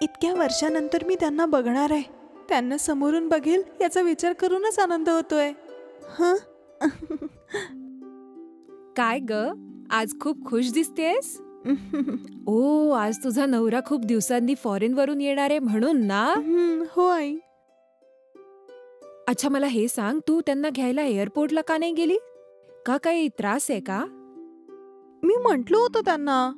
इतक्या वर्षानंतर मी त्यांना बघणार आहे. त्यांना समोरून बघेल याचा विचार करूनच आनंद होतोय. हं? काय ग, आज खूप खुश दिसतेस. ओ, आज तुझा नवरा खूप दिवसांनी फॉरेन वरून येणार आहे म्हणून ना. हो आई. अच्छा, मला हे सांग, तू त्यांना घ्यायला एअरपोर्टला का नाही गेली? का काही त्रास आहे का? मी म्हटलं होतं त्यांना,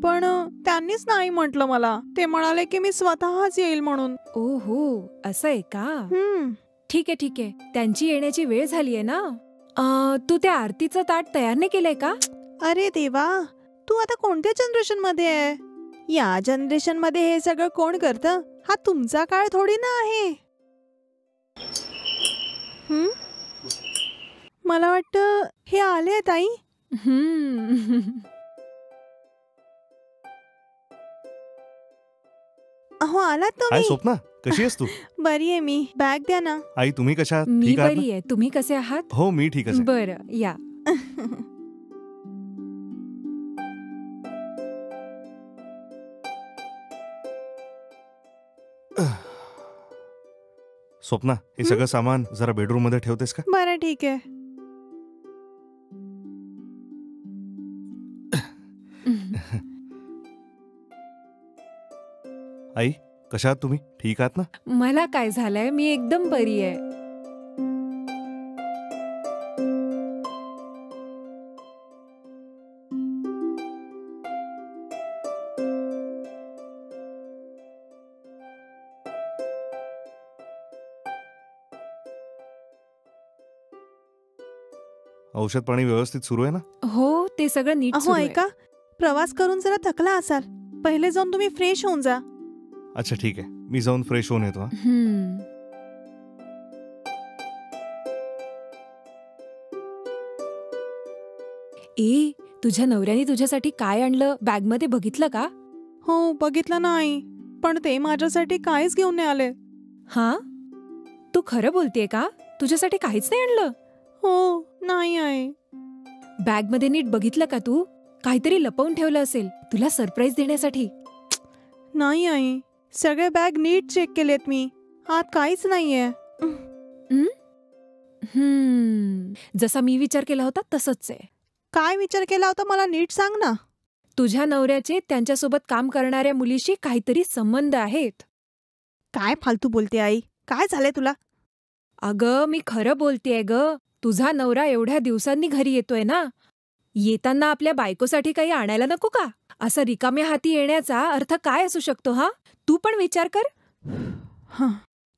पण त्यांनीच नाही म्हटलं मला. ते म्हणाले की मी स्वतःच येईल म्हणून. ओहो, असं आहे का? ठीक आहे ठीक आहे, त्यांची येण्याची वेळ झालीये ना. तू त्या आरतीचं ताट तयार नाही केलंय का? अरे देवा, तू आता कोणत्या जनरेशन मध्ये आहे? या जनरेशन मध्ये हे सगळं कोण करतं? हा तुमचा काळ थोडी ना आहे. मला वाटतं हे आले ताई. हो, आलात तुम्ही. हाय स्वप्ना, कशी आहेस तू? बरी आहे मी. बॅग द्या ना. आई, तुम्ही कशा आहात? मी ठीक आहात बरी आहे. तुम्ही कसे आहात? हो, मी ठीकच आहे. बरं, या. स्वप्ना, हे सगळं सामान जरा बेडरूम मध्ये ठेवतेस का? बरं, ठीक आहे. आई, कशा आहात तुम्ही? ठीक आहात ना? मला काय झालंय, मी एकदम बरी आहे. औषध पाणी व्यवस्थित सुरू आहे ना? हो, ते सगळं नीट सुरू आहे. ऐका, प्रवास करून जरा थकला असाल. पहिले जाऊन तुम्ही फ्रेश होऊन जा. अच्छा, ठीक आहे, मी जाऊन फ्रेश होऊन येतो. ए, तुझ्या नवऱ्याने तुझ्यासाठी काय आणलं, बॅग मध्ये बघितलं का? हो, बघितलं नाही, पण ते माझ्यासाठी काहीच घेऊन नाही आले. हा, तू खरं बोलतेय का? तुझ्यासाठी काहीच नाही आणलं? हो, नाही आहे. बॅग मध्ये नीट बघितलं का तू? काहीतरी लपवून ठेवलं असेल तुला सरप्राईज देण्यासाठी. नाही आहे, सगळे बॅग नीट चेक केलेत मी. आत काहीच नाहीये. जसा मी विचार केला होता तसंच आहे. काय विचार केला होता मला नीट सांग ना. तुझ्या नवऱ्याचे त्यांच्यासोबत काम करणाऱ्या मुलीशी काहीतरी संबंध आहेत. काय फालतू बोलते आई? काय झालंय तुला? अगं, मी खरं बोलतेय ग. तुझा नवरा एवढ्या दिवसांनी घरी येतोय ना. येताना आपल्या बायकोसाठी काही आणायला नको का? असं रिकाम्या हाती येण्याचा अर्थ काय असू शकतो? हा, तू पण विचार कर.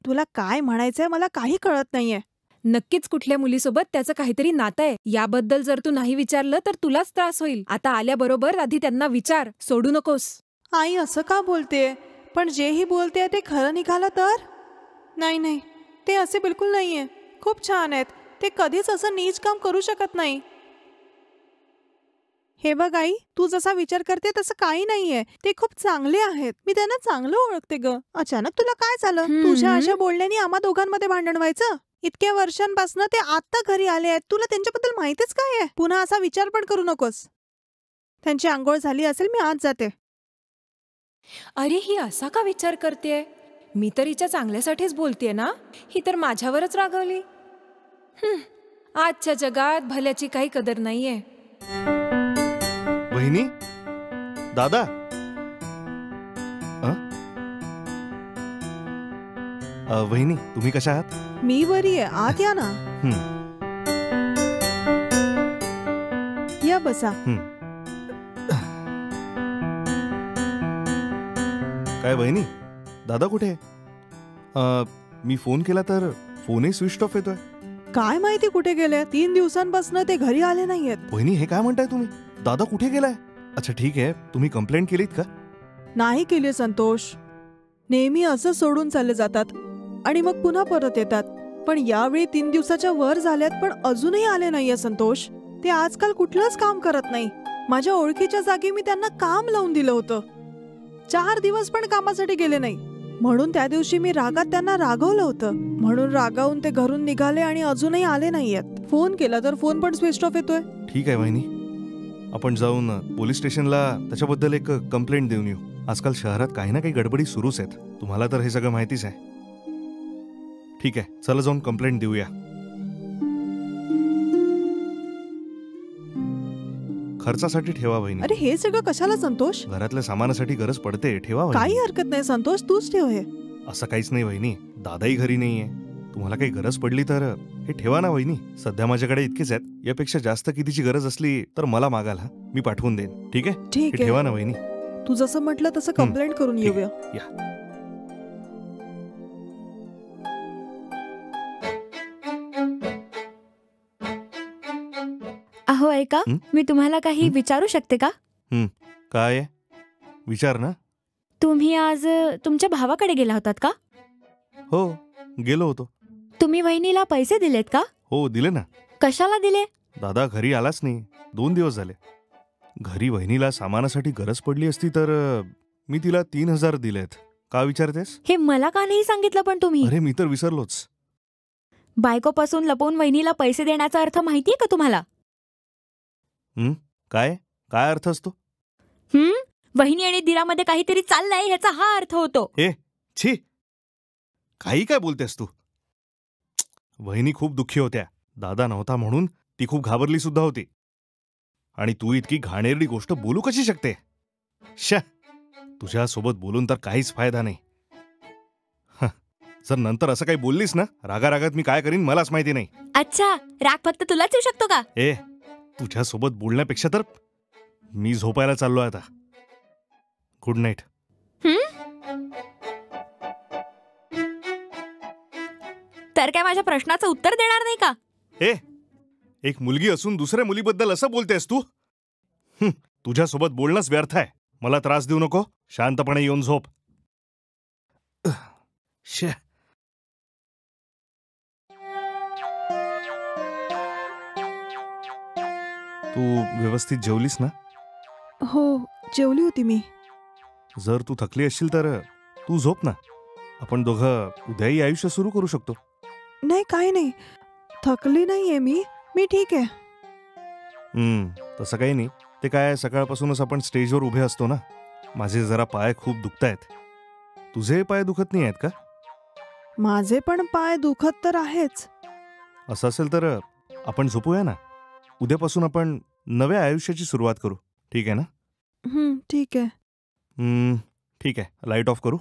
तुला काय म्हणायचंय मला काही कळत नाहीये. नक्कीच कुठल्या मुलीसोबत त्याचं काहीतरी नातं आहे. याबद्दल जर तू नाही विचारलं तर तुलाच त्रास होईल. आता आल्याबरोबर आधी त्यांना विचार, सोडू नकोस. आई असं का बोलतेय? पण जेही बोलतेय ते खरं निघालं तर? नाही नाही, ते असे बिलकुल नाहीये. खूप छान आहेत ते. कधीच असं नीच काम करू शकत नाही. हे बघ आई, तू जसा विचार करते तसं काही नाहीये. ते खूप चांगले आहेत. मी त्यांना चांगलं ओळखते ग. अचानक तुला काय झालं? तुझ्या अशा बोलण्याने आम्हा दोघांमध्ये भांडण व्हायचं? इतक्या वर्षांपासून ते आता घरी आले आहेत. तुला त्यांच्याबद्दल माहितीच काय आहे? पुन्हा असा विचार पण करू नकोस. त्यांची आंघोळ झाली असेल, मी आज जाते. अरे, ही असा का विचार करतेय? मी तर हिच्या चांगल्यासाठीच बोलतेय ना. ही तर माझ्यावरच रागवली. आजच्या जगात भल्याची काही कदर नाहीये. वहिनी, दादा. वहिनी, तुम्ही कशा आहात? मी बरी आहे. आत या ना. या बसा. काय वहिनी, दादा कुठे आहे? मी फोन केला तर फोनही स्विच ऑफ येतोय. काय माहिती कुठे गेले? 3 दिवसांपासून ते घरी आले नाहीयेत. वहिनी, हे काय म्हणताय तुम्ही? दादा कुठे गेलाय? अच्छा, ठीक आहे, तुम्ही कंप्लेंट केलीत का? नाही केली संतोष. नेहमी असं सोडून चालले जातात आणि मग पुन्हा परत येतात. पण यावेळी 3 दिवसाच्या वर झाल्यात पण अजूनही आले नाहीये संतोष. ते आजकाल कुठलंच काम करत नाही. माझ्या ओळखीच्या जागी मी त्यांना काम लावून दिलं होतं. 4 दिवस पण कामासाठी गेले नाही. म्हणून त्या दिवशी मी रागात त्यांना रागवलं होतं. म्हणून रागावून ते घरून निघाले आणि अजूनही आले नाहीयेत. फोन केला तर फोन पण स्विच ऑफ येतोय. ठीक आहे वहिनी, आपण जाऊन पोलीस स्टेशनला त्याच्याबद्दल एक कंप्लेंट देऊन येऊ. आजकाल शहरात काही ना काही गडबडी सुरूच आहेत. तुम्हाला तर हे सगळं माहितीच आहे. ठीक आहे, चला जाऊन कंप्लेंट देऊया. खर्चासाठी ठेवा वहिनी. अरे हे सगळं कशाला संतोष? घरातल्या सामानासाठी गरज पडते, ठेवा वहिनी. काही हरकत नाही संतोष, तूच ठेव हे. असं काहीच नाही वहिनी, दादाही घरी नाहीये. तुम्हाला काही गरज पडली तर हे ठेवा ना वहिनी. सध्या माझ्याकडे इतकेच आहेत. यापेक्षा जास्त कितीची गरज असली तर मला मागाल. हा, मी पाठवून देईन. ठीक आहे? ठीक हे आहे, ठेवा ना वहिनी. तू जसं म्हटलं तसं कंप्लेंट करून ठीक येऊया. या. अहो ऐका, हं? मी तुम्हाला काही हं? विचारू शकते का? काय आहे? विचार ना. तुम्ही आज तुमच्या भावाकडे गेला होतात का? हो, गेलो होतो. तुम्ही वहिनीला पैसे दिलेत का? हो, दिले ना. कशाला दिले? दादा घरी आलाच नाही, 2 दिवस झाले. घरी वहिनीला सामानासाठी गरज पडली असती तर मी तिला 3,000 दिलेत. का विचारतेस? हे मला का नाही सांगितलं पण तुम्ही? अरे मी तर विसरलोच. बायकोपासून लपवून वहिनीला पैसे देण्याचा अर्थ माहितीये का तुम्हाला? काय काय अर्थ असतो? वहिनी आणि दिरामध्ये काहीतरी चाललंय ह्याचा हा अर्थ होतो. छी, काही काय बोलतेस तू? वहिनी खूप दुःखी होत्या. दादा नव्हता म्हणून ती खूप घाबरली सुद्धा होती. आणि तू इतकी घाणेरडी गोष्ट बोलू कशी शकते? तुझ्यासोबत बोलून तर काहीच फायदा नाही. जर नंतर असं काही बोललीस ना, रागारागात मी काय करीन मलाच माहिती नाही. अच्छा, राग फक्त तुलाच येऊ शकतो का? तुझ्यासोबत बोलण्यापेक्षा तर मी झोपायला चाललोय आता. Good night. तर काय माझ्या प्रश्नाचं उत्तर देणार नाही का? एक मुलगी असून दुसऱ्या मुलीबद्दल असं बोलतेस तू? तुझ्यासोबत बोलणंच व्यर्थ आहे. मला त्रास देऊ नको. शांतपणे येऊन झोप. तू व्यवस्थित जेवलीस ना? हो, जेवली होती मी. जर तू थकली असशील तर तू झोप ना. आपण दोघं उद्याही आयुष्य सुरू करू शकतो. नाही, काही नाही, थकली नाहीये मी ठीक आहे. तसं काही नाही. ते काय, सकाळपासूनच आपण स्टेजवर उभे असतो ना. माझे जरा पाय खूप दुखतायत. तुझे पाय दुखत नाही आहेत का? माझे पण पाय दुखत तर आहेच. असं असेल तर आपण झोपूया ना. उद्यापासून आपण नव्या आयुष्याची सुरुवात करू. ठीक आहे ना? ठीक आहे. ठीक आहे, लाईट ऑफ करू?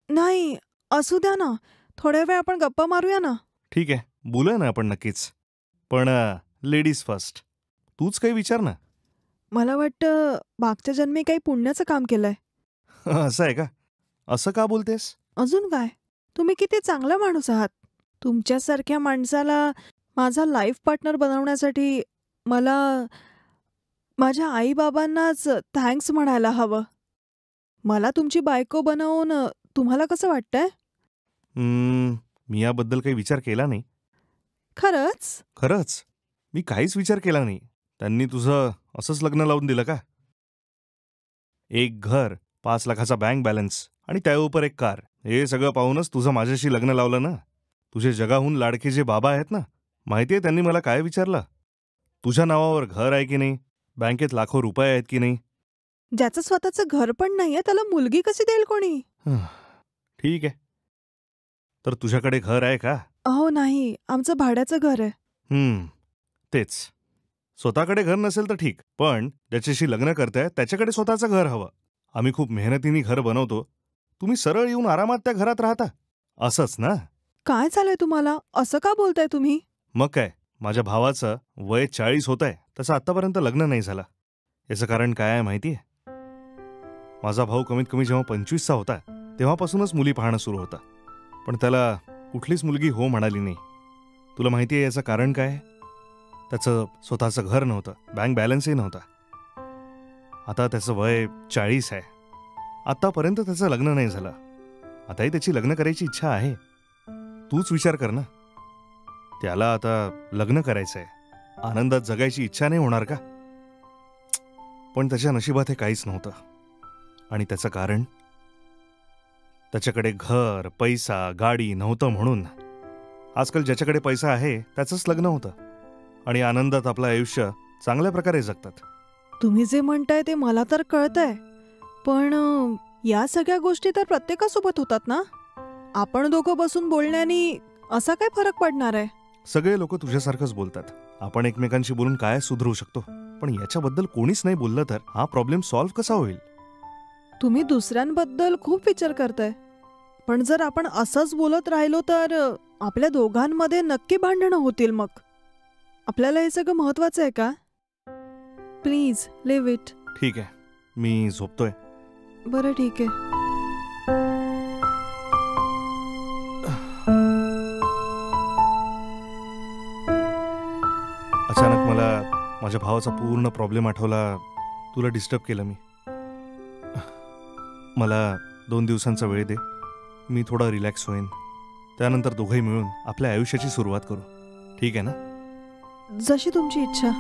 नाही, असू द्या ना, थोड्या वेळ आपण गप्पा मारूया ना. ठीक आहे, बोलूया ना आपण नक्कीच. पण लेडीज फर्स्ट. तूच काही विचार ना. मला वाटतं मागच्या जन्मी काही पुण्याचं काम केलंय. असं आहे का? असं का बोलतेस? अजून काय, तुम्ही किती चांगला माणूस आहात. तुमच्यासारख्या माणसाला माझा लाईफ पार्टनर बनवण्यासाठी मला माझ्या आईबाबांनाच थँक्स म्हणायला हवं. मला तुमची बायको बनवून तुम्हाला कसं वाटतंय? मी याबद्दल काही विचार केला नाही. खरंच? मी काहीच विचार केला नाही. त्यांनी तुझं असंच लग्न लावून दिलं का? 1 घर, 5 लाखाचा बँक बॅलन्स आणि त्याउपर 1 कार. हे सगळं पाहूनच तुझं माझ्याशी लग्न लावलं ना. तुझे जगाहून लाडके जे बाबा आहेत ना, माहितीये त्यांनी मला काय विचारलं? तुझ्या नावावर घर आहे की नाही? बँकेत लाखो रुपये आहेत की नाही? ज्याचं स्वतःचं घर पण नाहीये त्याला मुलगी कशी देईल कोणी? ठीक आहे. तर तुझ्याकडे घर आहे का? अहो नाही, आमचं भाड्याचं घर आहे. तेच. स्वतःकडे घर नसेल तर ठीक, पण ज्याच्याशी लग्न करताय त्याच्याकडे स्वतःचं घर हवं. आम्ही खूप मेहनतीने घर बनवतो. तुम्ही सरळ येऊन आरामात त्या घरात राहता. असंच ना? काय झालंय तुम्हाला? असं का बोलताय तुम्ही? मग काय, माझ्या भावाचं वय 40 होत आहे, तसं आतापर्यंत लग्न नाही झालं. याचं कारण काय आहे माहितीये? माझा भाऊ कमीत कमी जेव्हा 25चा होता तेव्हापासूनच मुली पाहणं सुरू होतं, पण त्याला कुठलीच मुलगी हो म्हणाली नाही. तुला माहिती आहे याचं कारण काय आहे? त्याचं स्वतःचं घर नव्हतं, बँक बॅलन्सही नव्हता. आता त्याचं वय 40 आहे. आतापर्यंत त्याचं लग्न नाही झालं. आताही त्याची लग्न करायची इच्छा आहे. तूच विचार कर ना. त्याला आता लग्न करायचंय, आनंदात जगायची इच्छा नाही होणार का? पण त्याच्या नशिबात हे काहीच नव्हतं. आणि त्याचं कारण, त्याच्याकडे घर, पैसा, गाडी नव्हतं म्हणून. आजकाल ज्याच्याकडे पैसा आहे त्याचंच लग्न होतं आणि आनंदात आपलं आयुष्य चांगल्या प्रकारे जगतात. तुम्ही जे म्हणताय ते मला तर कळतंय, पण या सगळ्या गोष्टी तर प्रत्येकासोबत होतात ना. आपण दोघं बसून बोलण्याने असा काय फरक पडणार आहे? सगळे लोक तुझ्यासारखंच बोलतात. आपण एकमेकांशी बोलून काय सुधरू शकतो, पण याच्याबद्दल कोणीच नाही बोललं तर हा प्रॉब्लेम सॉल्व्ह कसा होईल? तुम्ही दुसऱ्यांबद्दल खूप विचार करताय, पण जर आपण असंच बोलत राहिलो तर आपल्या दोघांमध्ये नक्की भांडणं होतील. मग आपल्याला हे सगळं महत्वाचं आहे का? Please leave it. ठीक आहे, मी झोपतोय. बरं ठीक आहे. अचानक मला माझ्या भावाचा पूर्ण प्रॉब्लेम आठवला. तुला डिस्टर्ब केलं मी. मला 2 दिवसांचा वेळ दे. मी थोडा रिलॅक्स होईन. त्यानंतर दोघंही मिळून आपल्या आयुष्याची सुरुवात करू. ठीक आहे ना? जशी तुमची इच्छा.